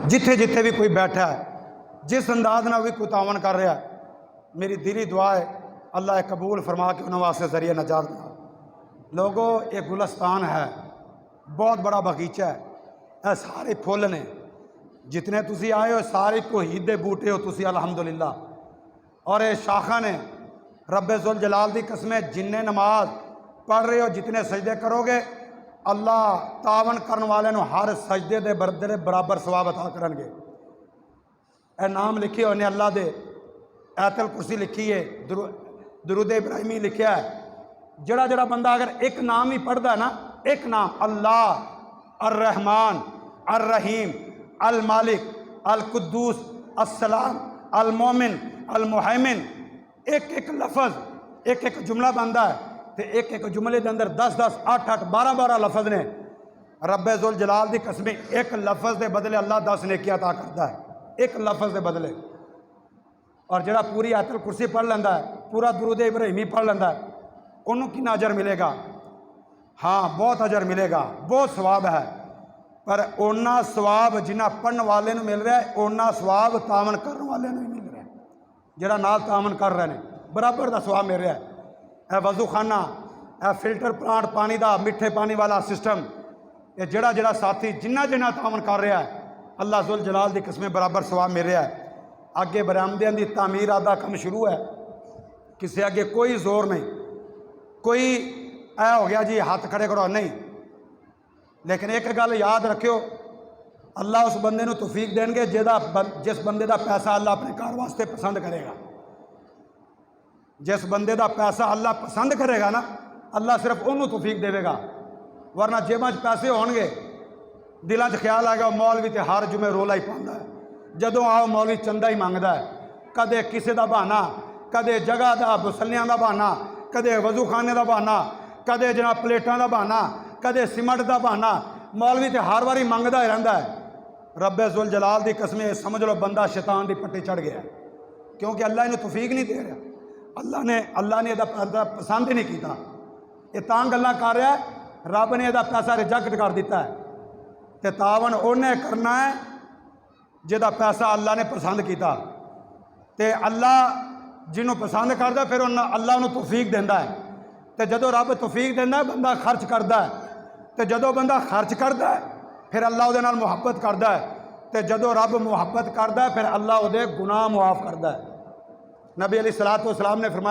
जिथे जिथे भी कोई बैठा है, जिस अंदाज ना भी कोई तावन कर रहा है, मेरी दिली दुआ है अल्लाह कबूल फरमा के उन्होंने वास्ते जरिए नजात बना। लोगों, ये गुलस्तान है, बहुत बड़ा बगीचा है, ये सारे फुल ने, जितने तुसी आए हो सारे तौहीद दे बूटे हो तुसी अल्हम्दुलिल्लाह। और ये शाखा ने रब्बे जुल जलाल दी कसमें जिन्ने नमाज पढ़ रहे हो, जितने सजदे करोगे, अल्लाह तावन करने वाले नूं हर सजदे दे बराबर सवाब अता करनगे। ए नाम लिखे हुए ने अल्लाह दे, आयतुल कुर्सी लिखी है, दुरूद इब्राहिमी लिखा है। जड़ा जड़ा बंदा अगर एक नाम ही पढ़ता है ना, एक नाम अल्लाह, अर रहमान, अर रहीम, अल मालिक, अल कुद्दूस, अस्सलाम, अल मोमिन, अल मुहैमिन, एक एक लफज, एक एक जुमला बनता है, तो एक एक जुमले के अंदर 10-10, 8-8, 12-12 लफज ने। रब्बे जुल जलाल दी कसमें एक लफज के बदले अल्लाह 10 नेकियां अता करता है, एक लफज के बदले। और जड़ा पूरी आयतुल कुर्सी पढ़ लेंदा है, पूरा दुरूद इब्राहिमी पढ़ लेंदा है, उन्होंने कितना अजर मिलेगा? हाँ, बहुत अजर मिलेगा, बहुत सवाब है। पर ओना सवाब जिन्ना पढ़ने वाले नूं मिल रहा है, ओना सवाब तावन करने वाले नूं मिल रहा है। जड़ा नाल तावन कर रहे हैं बराबर का सवाब मिल रहा है। यह वजू खाना, यह फिल्टर प्लांट पानी का, मिठे पानी वाला सिस्टम, ये जड़ा जड़ा साथी जिन्ना जिन्ना तावन कर रहा है, अल्लाह जुल जलाल की किस्में बराबर सवाब मिल रहा है। अगे बरामदियां की तामीर आदा काम शुरू है, किसी अगे कोई जोर नहीं, कोई ऐ हो गया जी हाथ खड़े करो नहीं। लेकिन एक गल याद रखियो, अल्लाह उस बंदे नूं तौफीक देंगे जिस बंदे का पैसा अल्लाह अपने घर वास्ते पसंद करेगा। जिस बंदे का पैसा अल्लाह पसंद करेगा ना, अल्लाह सिर्फ उन्होंने तौफीक देगा। वरना जेबां च पैसे होणगे, दिलों च ख्याल आएगा मौलवी तो हर जुमे रोला ही पाता है, जदों आओ मौलवी चंदा ही मंगता है, कदे किसी का बहाना, कदे जगह का मुसलियां का बहाना, कदे वजू खाने का बहाना, कदे जनाब प्लेटां का बहाना, कदे सीमेंट का बहाना। मौलवी तो हर बारी मंगता ही रहता है। रब्बे जुल जलाल की कसमें समझ लो बंदा शैतान की पट्टी चढ़ गया, क्योंकि अल्लाह इन्हें तौफीक नहीं दे रहा। अल्लाह ने यदा पसंद ही नहीं किया, ये तां गल्लां कर रहा है। रब ने यदा पैसा रिजेक्ट कर दिता है, तो तावन उन्हें करना है जिहदा पैसा अल्लाह ने पसंद किया। तो अल्लाह जिन्हों पसंद करता फिर अल्लाह उन्होंने तौफीक देता है। तो जदों रब तौफीक देता है बंदा खर्च करता है, तो जदों बंदा खर्च करता है फिर अल्लाह उहदे नाल मुहब्बत करता है, तो जदों रब मुहब्बत करता है फिर अल्लाह उहदे गुनाह मुआफ करता है। नबी अलैहिस्सलातु वस्सलाम ने फरमाया